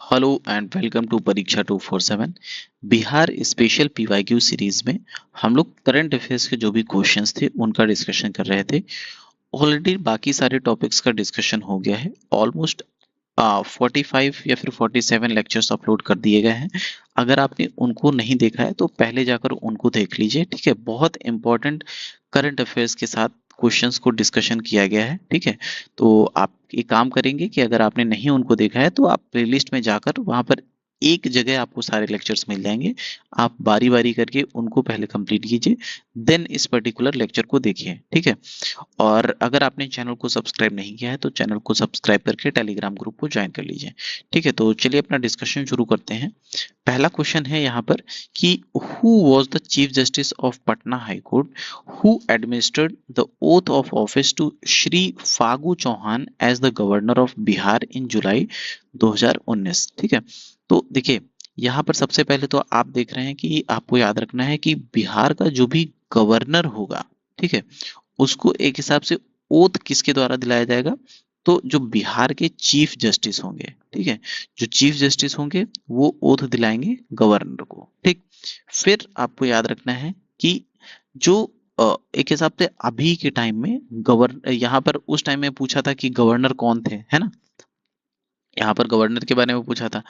Hello and welcome to परीक्षा 247। Bihar special PYQ series में हम लोग करंट अफेयर्स के जो भी क्वेश्चंस थे उनका डिस्कशन कर रहे थे। ऑलरेडी बाकी सारे टॉपिक्स का डिस्कशन हो गया है। ऑलमोस्ट 45 या फिर 47 लेक्चर्स अपलोड कर दिए गए हैं। अगर आपने उनको नहीं देखा है तो पहले जाकर उनको देख लीजिए, ठीक है। बहुत इंपॉर्टेंट करंट अफेयर्स के साथ क्वेश्चंस को डिस्कशन किया गया है, ठीक है। तो आप एक काम करेंगे कि अगर आपने नहीं उनको देखा है तो आप प्लेलिस्ट में जाकर वहां पर एक जगह आपको सारे लेक्चर्स मिल जाएंगे। आप बारी बारी करके उनको पहले कंप्लीट कीजिए, देन इस पर्टिकुलर लेक्चर को देखिए, ठीक है। और अगर आपने चैनल को सब्सक्राइब नहीं किया है तो चैनल को सब्सक्राइब करके टेलीग्राम ग्रुप को ज्वाइन कर लीजिए, ठीक है। तो चलिए अपना डिस्कशन शुरू करते हैं। पहला क्वेश्चन है यहाँ पर कि who was the chief justice of Patna high court who administered the oath of office to Shri Phagu Chauhan as the governor of Bihar in July 2019, ठीक है। तो देखिए, यहाँ पर सबसे पहले तो आप देख रहे हैं कि आपको याद रखना है कि बिहार का जो भी गवर्नर होगा, ठीक है, उसको एक हिसाब से ओथ किसके द्वारा दिलाया जाएगा, तो जो बिहार के चीफ जस्टिस होंगे, ठीक है, जो चीफ जस्टिस होंगे वो ओथ दिलाएंगे गवर्नर को, ठीक। फिर आपको याद रखना है कि जो एक हिसाब से अभी के टाइम में गवर्नर, यहाँ पर उस टाइम में पूछा था कि गवर्नर कौन थे, है ना। यहाँ पर गवर्नर के बारे में पूछा था,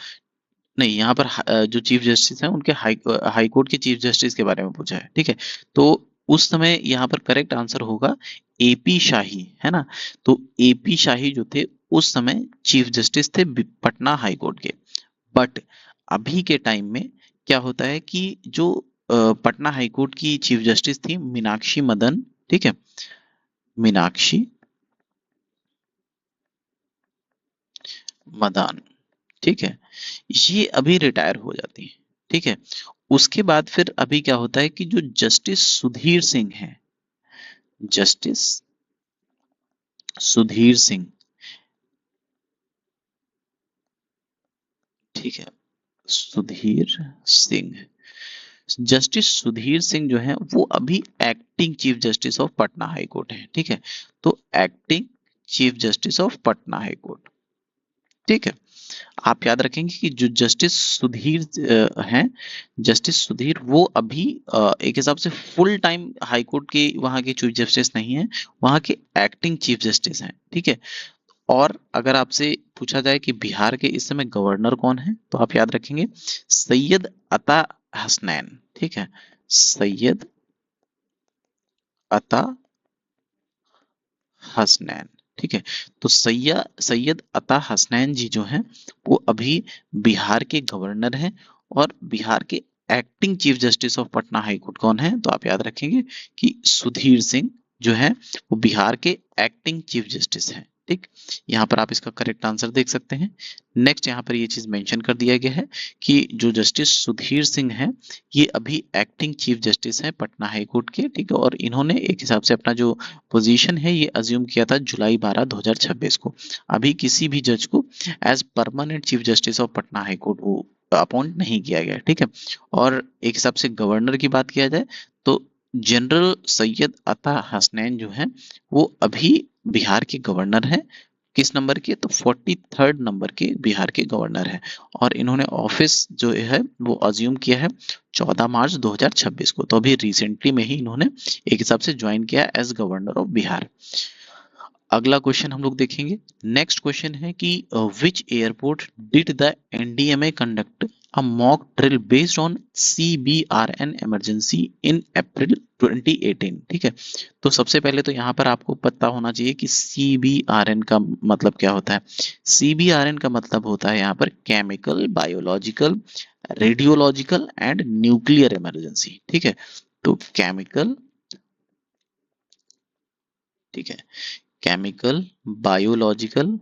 नहीं, यहाँ पर जो चीफ जस्टिस हैं उनके हाई कोर्ट के चीफ जस्टिस के बारे में पूछा है, ठीक है। तो उस समय यहाँ पर करेक्ट आंसर होगा एपी शाही, है ना। तो एपी शाही जो थे उस समय चीफ जस्टिस थे पटना हाई कोर्ट के। बट अभी के टाइम में क्या होता है कि जो पटना हाई कोर्ट की चीफ जस्टिस थी मीनाक्षी मदन, ठीक है, मीनाक्षी मदान, ठीक है, ये अभी रिटायर हो जाती है, ठीक है। उसके बाद फिर अभी क्या होता है कि जो जस्टिस सुधीर सिंह है, जस्टिस सुधीर सिंह, ठीक है, सुधीर सिंह, जस्टिस सुधीर सिंह जो है वो अभी acting chief justice of Patna high court है, ठीक है। तो acting chief justice of Patna high court, ठीक है। आप याद रखेंगे कि जो जस्टिस सुधीर हैं, जस्टिस सुधीर वो अभी एक हिसाब से फुल टाइम हाई कोर्ट के वहां के चीफ जस्टिस नहीं है, वहां के एक्टिंग चीफ जस्टिस हैं, ठीक है। और अगर आपसे पूछा जाए कि बिहार के इस समय गवर्नर कौन है तो आप याद रखेंगे सैयद अता हसनैन, ठीक है, सैयद अता हसनैन, ठीक है। तो सैयद अता हसनैन जी जो हैं वो अभी बिहार के गवर्नर हैं। और बिहार के acting chief justice of Patna high court कौन है, तो आप याद रखेंगे कि सुधीर सिंह जो है वो बिहार के एक्टिंग चीफ जस्टिस हैं, ठीक। यहाँ पर आप इसका करेक्ट आंसर देख सकते हैं। नेक्स्ट यहाँ पर ये चीज मेंशन कर दिया गया है कि जो जस्टिस सुधीर सिंह हैं ये अभी एक्टिंग चीफ जस्टिस हैं पटना हाई कोर्ट के, ठीक है। और इन्होंने एक हिसाब से अपना जो पोजीशन है ये अज्यूम किया था जुलाई 12 2026 को। अभी किसी भी जज को as permanent chief justice of Patna high court वो अपॉइंट नहीं किया गया, ठीक है। और एक हिसाब से गवर्नर की बात किया जाए तो जनरल सैयद अता हसनैन जो है वो अभी बिहार के गवर्नर हैं। किस नंबर के, तो 43rd नंबर के बिहार के गवर्नर है। और इन्होंने ऑफिस जो है वो अज्यूम किया है 14 मार्च 2026 को। तो अभी रिसेंटली में ही इन्होंने एक हिसाब से ज्वाइन किया एज गवर्नर ऑफ बिहार। अगला क्वेश्चन हम लोग देखेंगे। नेक्स्ट क्वेश्चन है कि which airport did the NDMA conduct a mock drill based on CBRN emergency in April 2018, ठीक है। तो सबसे पहले तो यहाँ पर आपको पता होना चाहिए कि सीबीआरएन का मतलब क्या होता है। सीबीआरएन का मतलब होता है यहाँ पर chemical, biological, radiological and nuclear emergency, ठीक है। तो केमिकल, ठीक है, केमिकल, बायोलॉजिकल,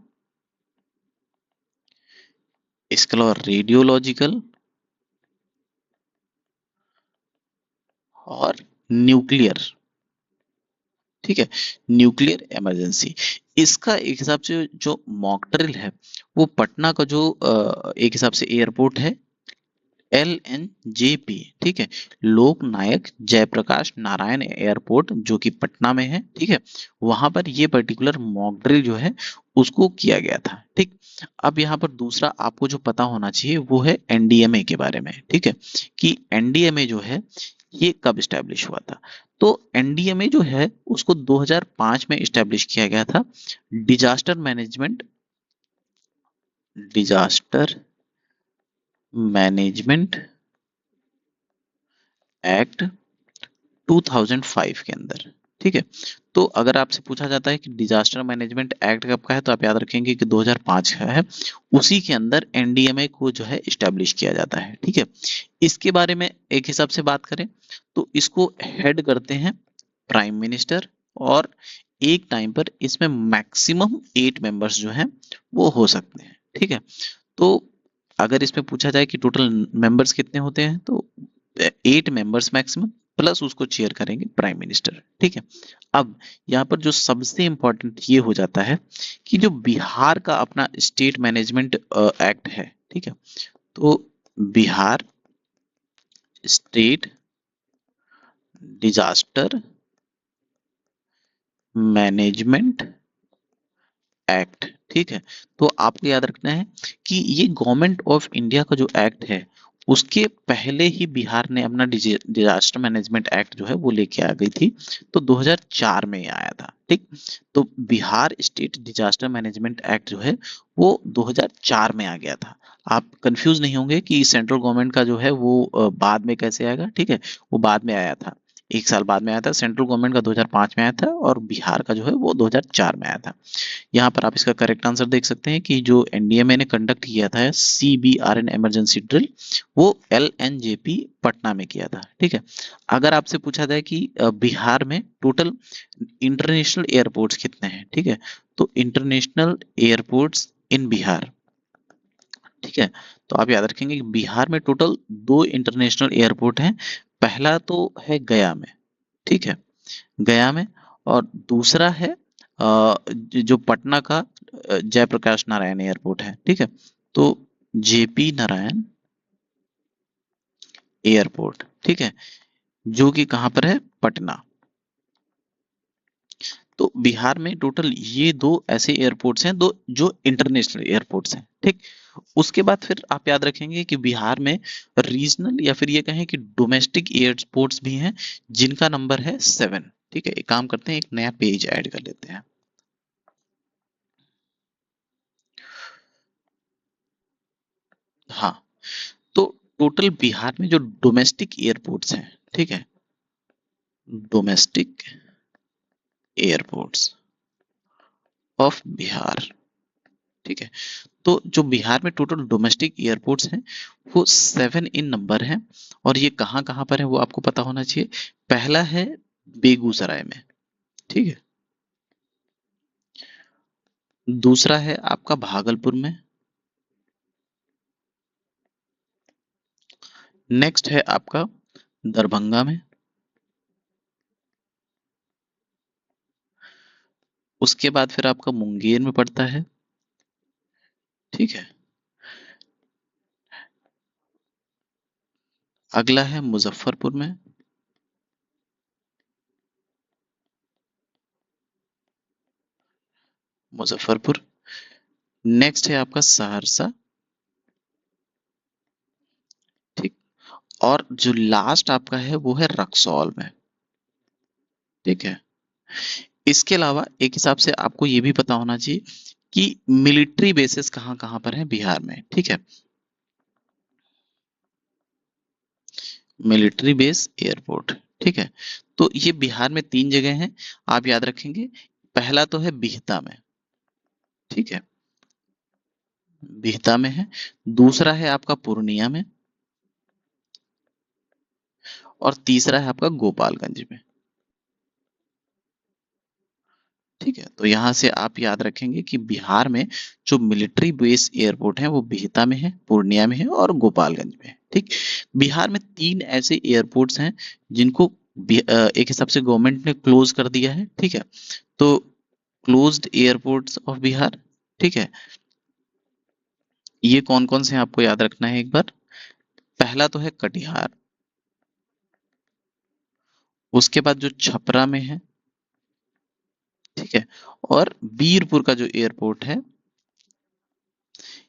इसके अलावा रेडियोलॉजिकल और न्यूक्लियर, ठीक है, न्यूक्लियर इमरजेंसी। इसका एक हिसाब से जो मॉक ड्रिल है वो पटना का जो एक हिसाब से एयरपोर्ट है, LNJP, ठीक है, लोक नायक जयप्रकाश नारायण एयरपोर्ट जो कि पटना में है, ठीक है, वहां पर ये पर्टिकुलर मॉक ड्रिल जो है उसको किया गया था, ठीक। अब यहाँ पर दूसरा आपको जो पता होना चाहिए वो है एनडीएमए के बारे में, ठीक है, कि एनडीएमए जो है ये कब स्टैब्लिश हुआ था। तो एनडीएमए जो है उसको 2005 में स्टैब्लिश किया गया था। डिजास्टर मैनेजमेंट एक्ट 2005 के अंदर, ठीक है। तो अगर आपसे पूछा जाता है कि डिजास्टर मैनेजमेंट एक्ट कब का है तो आप याद रखेंगे कि 2005 का है। उसी के अंदर एनडीएमए को जो है इस्टेब्लिश किया जाता है, ठीक है। इसके बारे में एक हिसाब से बात करें तो इसको हेड करते हैं प्राइम मिनिस्टर, और एक टाइम पर इसमें मैक्सिमम 8 मेंबर्स जो हैं वो हो सकते हैं, ठीक है। तो अगर इसमें पूछा जाए कि टोटल मेंबर्स कितने होते हैं तो 8 मेंबर्स मैक्सिमम, प्लस उसको चेयर करेंगे प्राइम मिनिस्टर, ठीक है। अब यहाँ पर जो सबसे इम्पोर्टेंट ये हो जाता है कि जो बिहार का अपना स्टेट मैनेजमेंट एक्ट है, ठीक है, तो Bihar state disaster management act, ठीक है। तो आपको याद रखना है कि ये गवर्नमेंट ऑफ इंडिया का जो एक्ट है उसके पहले ही बिहार ने अपना डिजास्टर मैनेजमेंट एक्ट जो है वो लेके आ गई थी। तो 2004 में ये आया था, ठीक। तो Bihar state disaster management act जो है वो 2004 में आ गया था। आप कंफ्यूज नहीं होंगे कि सेंट्रल गवर्नमेंट का जो है वो बाद में कैसे आएगा, ठीक है, वो बाद में आया था, 1 साल बाद में आया था। सेंट्रल गवर्नमेंट का 2005 में आया था और बिहार का जो है वो 2004 में आया था। यहाँ पर आप इसका करेक्ट आंसर देख सकते हैं कि जो एनडीएमए ने कंडक्ट किया था CBRN इमरजेंसी ड्रिल वो LNJP पटना में किया था, ठीक है। अगर आपसे पूछा जाए कि बिहार में टोटल इंटरनेशनल एयरपोर्ट्स कितने हैं, ठीक है, तो इंटरनेशनल एयरपोर्ट्स इन बिहार, ठीक है, तो आप याद रखेंगे कि बिहार में टोटल 2 इंटरनेशनल एयरपोर्ट हैं। पहला तो है गया में, ठीक है, गया में, और दूसरा है जो पटना का जयप्रकाश नारायण एयरपोर्ट है, ठीक है। तो JP नारायण एयरपोर्ट, ठीक है, जो कि कहाँ पर है, पटना। तो बिहार में टोटल ये 2 ऐसे एयरपोर्ट्स हैं, दो जो इंटरनेशनल एयरपोर्ट्स हैं, ठीक। उसके बाद फिर आप याद रखेंगे कि बिहार में रीजनल या फिर ये कहें कि डोमेस्टिक एयरपोर्ट्स भी हैं जिनका नंबर है 7, ठीक है। एक काम करते हैं, एक नया पेज ऐड कर लेते हैं। हाँ, तो टोटल बिहार में जो डोमेस्टिक एयरपोर्ट्स हैं, ठीक है, डोमेस्टिक एयरपोर्ट्स ऑफ बिहार, ठीक है, तो जो बिहार में टोटल डोमेस्टिक एयरपोर्ट्स हैं वो 7 इन नंबर हैं। और ये कहाँ कहाँ पर है वो आपको पता होना चाहिए। पहला है बेगूसराय में, ठीक है, दूसरा है आपका भागलपुर में, नेक्स्ट है आपका दरभंगा में, उसके बाद फिर आपका मुंगेर में पड़ता है, ठीक है, अगला है मुजफ्फरपुर में, मुजफ्फरपुर, नेक्स्ट है आपका सहरसा, ठीक, और जो लास्ट आपका है वो है रक्सौल में, ठीक है। इसके अलावा एक हिसाब से आपको ये भी पता होना चाहिए कि मिलिट्री बेसिस कहाँ कहाँ पर है बिहार में, ठीक है, मिलिट्री बेस एयरपोर्ट, ठीक है। तो ये बिहार में 3 जगह हैं, आप याद रखेंगे। पहला तो है बिहता में, ठीक है, बिहता में है, दूसरा है आपका पूर्णिया में, और तीसरा है आपका गोपालगंज में, ठीक है। तो यहाँ से आप याद रखेंगे कि बिहार में जो मिलिट्री बेस एयरपोर्ट है वो बिहता में है, पूर्णिया में है और गोपालगंज में है, ठीक। बिहार में 3 ऐसे एयरपोर्ट्स हैं जिनको एक हिसाब से गवर्नमेंट ने क्लोज कर दिया है, ठीक है। तो क्लोज्ड एयरपोर्ट्स ऑफ बिहार, ठीक है, ये कौन कौन से हैं आपको याद रखना है एक बार। पहला तो है कटिहार, उसके बाद जो छपरा में है, ठीक है, और बीरपुर का जो एयरपोर्ट है,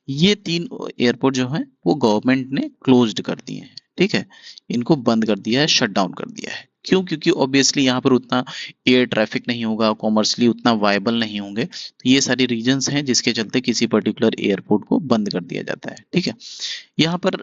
ये तीन एयरपोर्ट जो हैं वो गवर्नमेंट ने क्लोज्ड कर दिए हैं, ठीक है, इनको बंद कर दिया है, शट डाउन कर दिया है। क्यों? क्योंकि ऑब्वियसली यहाँ पर उतना एयर ट्रैफिक नहीं होगा, कॉमर्शली उतना वायबल नहीं होंगे, तो ये सारी रीजंस हैं जिसके चलते किसी पर्टिकुलर एयरपोर्ट को बंद कर दिया जाता है, ठीक है। यहाँ पर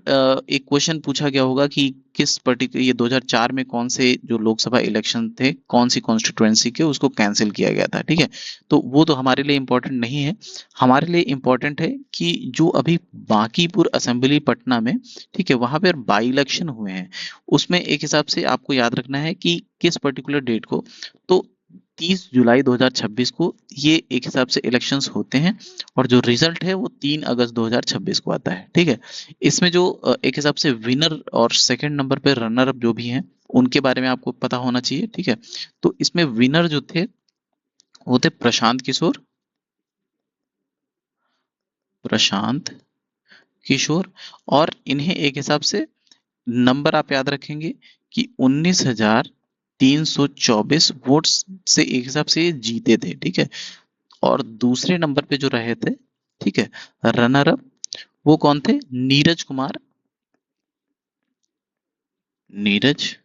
एक क्वेश्चन पूछा गया होगा कि किस पर्टिकुलर, ये 2004 में कौन से जो लोकसभा इलेक्शन थे, कौन सी कॉन्स्टिट्यूएंसी के उसको कैंसिल किया गया था, ठीक है। तो वो तो हमारे लिए इम्पोर्टेंट नहीं है, हमारे लिए इम्पोर्टेंट है कि जो अभी बांकीपुर असेंबली पटना में, ठीक है, वहां पर बाई इलेक्शन हुए हैं, उसमें एक हिसाब से आपको याद रखना है कि किस पर्टिकुलर डेट को, तो 30 जुलाई 2026 को ये एक हिसाब से इलेक्शंस होते हैं, और जो रिजल्ट है वो 3 अगस्त 2026 को आता है, ठीक है। इसमें जो एक हिसाब से विनर और सेकंड नंबर पे रनर अप जो भी हैं, उनके बारे में आपको पता होना चाहिए, ठीक है। तो इसमें विनर जो थे वो थे प्रशांत किशोर, प्रशांत किशोर, और इन्हें एक हिसाब से नंबर आप याद रखेंगे कि 19,324 वोट्स से एक हिसाब से ये जीते थे, ठीक है। और दूसरे नंबर पे जो रहे थे, ठीक है, रनर अप, वो कौन थे? नीरज कुमार, नीरज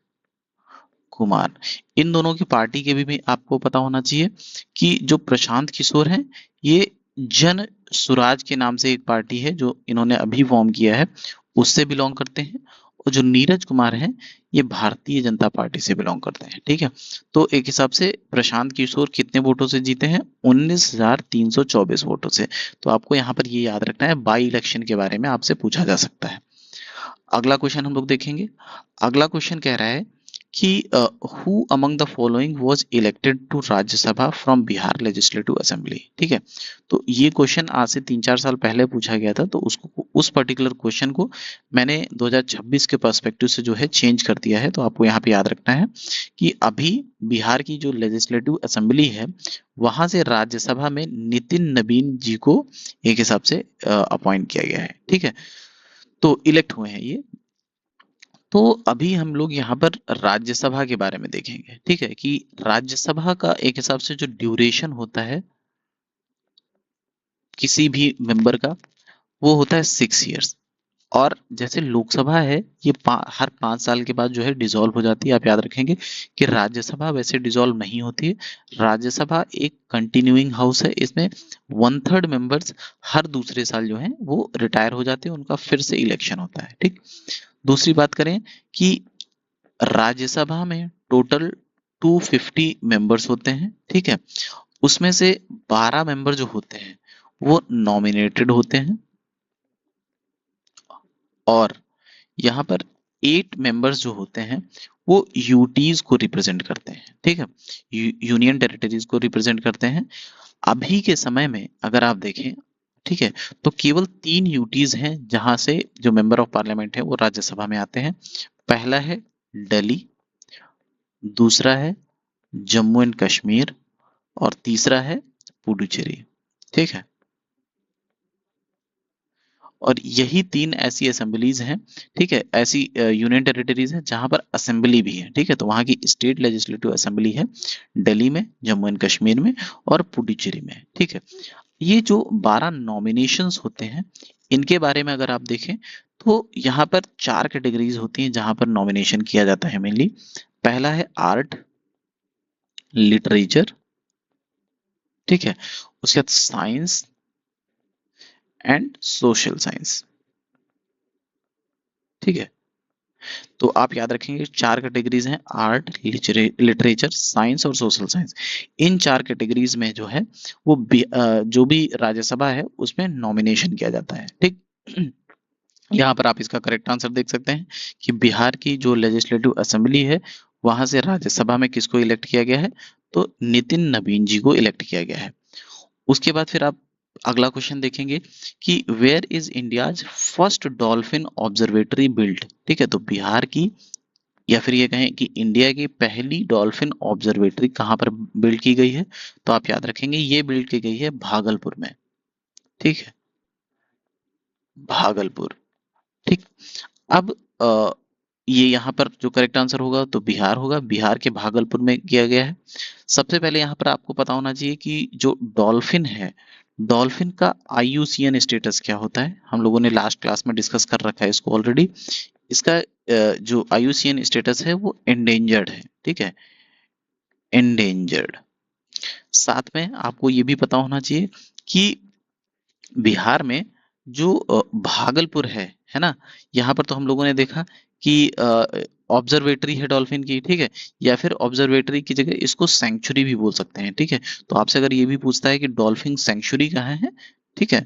कुमार। इन दोनों की पार्टी के भी आपको पता होना चाहिए कि जो प्रशांत किशोर हैं, ये जन सुराज के नाम से एक पार्टी है जो इन्होंने अभी फॉर्म किया है, उससे बिलोंग करते हैं। और जो नीरज कुमार हैं, ये भारतीय जनता पार्टी से बिलोंग करते हैं, ठीक है। तो एक हिसाब से प्रशांत किशोर कितने वोटों से जीते हैं? 19,324 वोटों से। तो आपको यहाँ पर ये याद रखना है, बाई इलेक्शन के बारे में आपसे पूछा जा सकता है। अगला क्वेश्चन हम लोग देखेंगे। अगला क्वेश्चन कह रहा है कि who among the following was elected to Rajya Sabha from Bihar legislative assembly, ठीक है। तो ये क्वेश्चन आज से 3-4 साल पहले पूछा गया था, तो उसको, उस पर्टिकुलर क्वेश्चन को मैंने 2026 के पर्सपेक्टिव से जो है चेंज कर दिया है। तो आपको यहाँ पे याद रखना है कि अभी बिहार की जो लेजिस्लेटिव असेंबली है, वहां से राज्यसभा में नितिन नवीन जी को एक हिसाब से अपॉइंट किया गया है, ठीक है। तो इलेक्ट हुए हैं ये। तो अभी हम लोग यहाँ पर राज्यसभा के बारे में देखेंगे, ठीक है, कि राज्यसभा का एक हिसाब से जो ड्यूरेशन होता है किसी भी मेंबर का, वो होता है 6 इयर्स। और जैसे लोकसभा है, ये हर 5 साल के बाद जो है डिसॉल्व हो जाती है। आप याद रखेंगे कि राज्यसभा वैसे डिसॉल्व नहीं होती है। राज्यसभा एक कंटिन्यूइंग हाउस है, इसमें 1/3 मेंबर्स हर दूसरे साल जो है वो रिटायर हो जाते हैं, उनका फिर से इलेक्शन होता है, ठीक। दूसरी बात करें कि राज्यसभा में टोटल 250 मेंबर्स होते हैं, ठीक है। उसमें से 12 मेंबर जो होते हैं वो नॉमिनेटेड होते हैं, और यहाँ पर 8 मेंबर्स जो होते हैं वो यूटीज को रिप्रेजेंट करते हैं, ठीक है, यूनियन टेरिटरीज को रिप्रेजेंट करते हैं। अभी के समय में अगर आप देखें, ठीक है, तो केवल 3 यूटीज हैं जहां से जो मेंबर ऑफ पार्लियामेंट है वो राज्यसभा में आते हैं। पहला है दिल्ली, दूसरा है जम्मू एंड कश्मीर, और तीसरा है पुडुचेरी, ठीक है। और यही 3 ऐसी असेंबलीज हैं, ठीक है, ऐसी यूनियन टेरिटरीज हैं जहां पर असेंबली भी है, ठीक है। तो वहां की स्टेट लेजिस्लेटिव असेंबली है दिल्ली में, जम्मू एंड कश्मीर में, और पुडुचेरी में, ठीक है। ये जो 12 नॉमिनेशंस होते हैं, इनके बारे में अगर आप देखें तो यहाँ पर 4 कैटेगरीज होती हैं जहां पर नॉमिनेशन किया जाता है मेनली। पहला है आर्ट, लिटरेचर, ठीक है, उसके बाद साइंस एंड सोशल साइंस, ठीक है। तो आप याद रखेंगे 4 कैटेगरीज हैं, आर्ट, लिटरेचर, साइंस और सोशल साइंस। इन 4 कैटेगरीज में जो है वो जो भी राज्यसभा है उसमें नॉमिनेशन किया जाता है, ठीक। यहाँ पर आप इसका करेक्ट आंसर देख सकते हैं कि बिहार की जो लेजिस्लेटिव असेंबली है, वहां से राज्यसभा में किसको इलेक्ट किया गया है? तो नितिन नवीन जी को इलेक्ट किया गया है। उसके बाद फिर आप अगला क्वेश्चन देखेंगे कि where is India's first dolphin observatory build, ठीक है। तो बिहार की, या फिर ये कहें कि इंडिया की पहली डॉल्फिन ऑब्जर्वेटरी कहाँ पर बिल्ड की गई है? तो आप याद रखेंगे ये बिल्ड की गई है भागलपुर में, ठीक है, भागलपुर, ठीक। अब ये यहाँ पर जो करेक्ट आंसर होगा तो बिहार होगा, बिहार के भागलपुर में किया गया है। सबसे पहले यहाँ पर आपको पता होना चाहिए कि जो डॉल्फिन है, डॉल्फिन का IUCN स्टेटस क्या होता है। हम लोगों ने लास्ट क्लास में डिस्कस कर रखा है इसको ऑलरेडी। इसका जो IUCN स्टेटस है वो एंडेंजर्ड है, ठीक है, एंडेंजर्ड। साथ में आपको ये भी पता होना चाहिए कि बिहार में जो भागलपुर है ना, यहाँ पर तो हम लोगों ने देखा कि ऑब्जर्वेटरी है डॉल्फिन की, ठीक है, या फिर ऑब्जर्वेटरी की जगह इसको सेंचुरी भी बोल सकते हैं, ठीक है। तो आपसे अगर ये भी पूछता है कि डॉल्फिन सेंचुरी कहाँ है, ठीक है,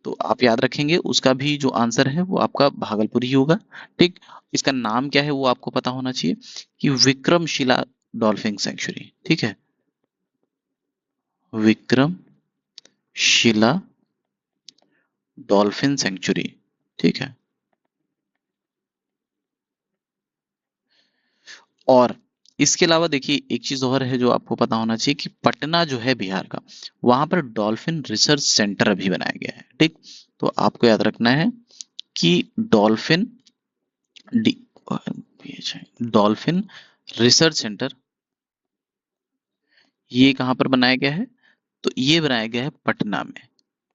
तो आप याद रखेंगे उसका भी जो आंसर है वो आपका भागलपुर ही होगा, ठीक। इसका नाम क्या है वो आपको पता होना चाहिए कि विक्रमशिला डॉल्फिन सेंचुरी, ठीक है, विक्रमशिला डॉल्फिन सेंचुरी, ठीक है। और इसके अलावा देखिए एक चीज और है जो आपको पता होना चाहिए कि पटना जो है बिहार का, वहां पर डॉल्फिन रिसर्च सेंटर अभी बनाया गया है, ठीक। तो आपको याद रखना है कि डॉल्फिन डॉल्फिन रिसर्च सेंटर ये कहाँ पर बनाया गया है, तो ये बनाया गया है पटना में,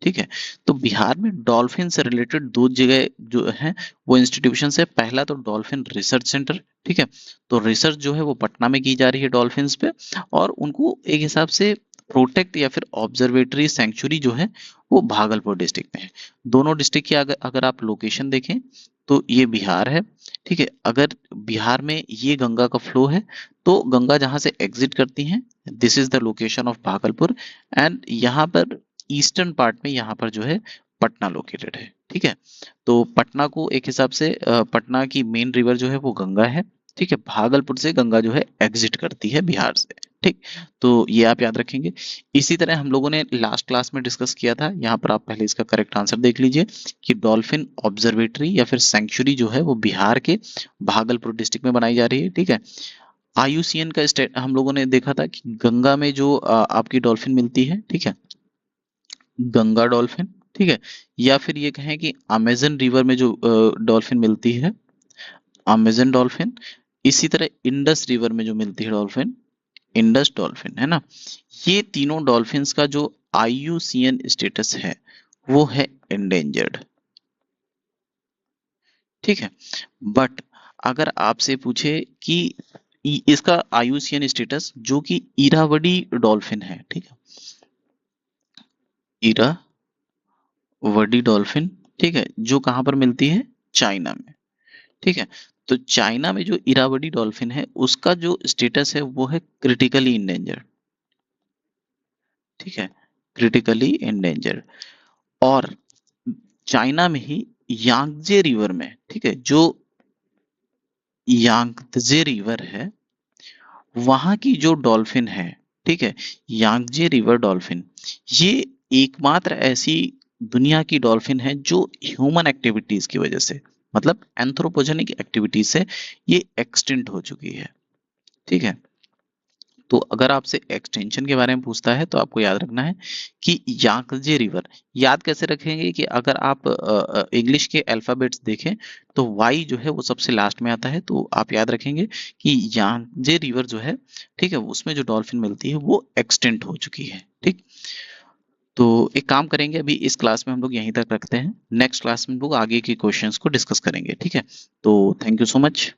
ठीक है। तो बिहार में डॉल्फिन से रिलेटेड दो जगह जो है वो इंस्टीट्यूशन है। पहला तो डॉल्फिन रिसर्च सेंटर, ठीक है, तो रिसर्च जो है वो पटना में की जा रही है डॉल्फिन्स पे, और उनको एक हिसाब से प्रोटेक्ट या फिर ऑब्जर्वेटरी सेंचुरी जो है वो भागलपुर डिस्ट्रिक्ट में है। दोनों डिस्ट्रिक्ट की अगर अगर आप लोकेशन देखें तो ये बिहार है, ठीक है। अगर बिहार में ये गंगा का फ्लो है तो गंगा जहां से एग्जिट करती हैं, this is the location of Bhagalpur, and यहाँ पर ईस्टर्न पार्ट में यहाँ पर जो है पटना लोकेटेड है, ठीक है। तो पटना को एक हिसाब से पटना की मेन रिवर जो है वो गंगा है, ठीक है। भागलपुर से गंगा जो है एग्जिट करती है बिहार से, ठीक। तो ये आप याद रखेंगे। इसी तरह हम लोगों ने लास्ट क्लास में डिस्कस किया था, यहाँ पर आप पहले इसका करेक्ट आंसर देख लीजिए कि डॉल्फिन ऑब्जर्वेटरी या फिर सेंचुरी जो है वो बिहार के भागलपुर डिस्ट्रिक्ट में बनाई जा रही है, ठीक है। IUCN का स्टेट हम लोगों ने देखा था कि गंगा में जो आपकी डॉल्फिन मिलती है, ठीक है, गंगा डॉल्फिन, ठीक है, या फिर ये कहें कि अमेजन रिवर में जो डॉल्फिन मिलती है, अमेजन डॉल्फिन। इसी तरह इंडस रिवर में जो मिलती है डॉल्फिन, इंडस डॉल्फिन, है ना। ये तीनों डॉल्फिन्स का जो IUCN स्टेटस है वो है एंडेंजर्ड, ठीक है। बट अगर आपसे पूछे कि इसका IUCN स्टेटस जो कि इरावदी डॉल्फिन है, ठीक है, इरावदी डॉल्फिन, ठीक है, जो कहाँ पर मिलती है, चाइना में, ठीक है। तो चाइना में जो इरावदी डॉल्फिन है उसका जो स्टेटस है वो है क्रिटिकली इंडेंजर्ड, ठीक है, क्रिटिकली इंडेंजर्ड। और चाइना में ही यांगजे रिवर में, ठीक है, जो यांगजे रिवर है वहां की जो डॉल्फिन है, ठीक है, यांगजे रिवर डॉल्फिन, ये एकमात्र ऐसी दुनिया की डॉल्फिन है जो ह्यूमन एक्टिविटीज की वजह से, मतलब एंथ्रोपोजेनिक एक्टिविटीज से ये एक्सटिंक्ट हो चुकी है, ठीक है। तो अगर आपसे एक्सटेंशन के बारे में पूछता है तो आपको याद रखना है कि यांगजे रिवर, याद कैसे रखेंगे कि अगर आप इंग्लिश के अल्फाबेट्स देखें तो वाई जो है वो सबसे लास्ट में आता है, तो आप याद रखेंगे कि यांगजे रिवर जो है, ठीक है, उसमें जो डॉल्फिन मिलती है वो एक्सटेंट हो चुकी है, ठीक। तो एक काम करेंगे, अभी इस क्लास में हम लोग यहीं तक रखते हैं, नेक्स्ट क्लास में हम लोग आगे के क्वेश्चंस को डिस्कस करेंगे, ठीक है। तो थैंक यू सो मच।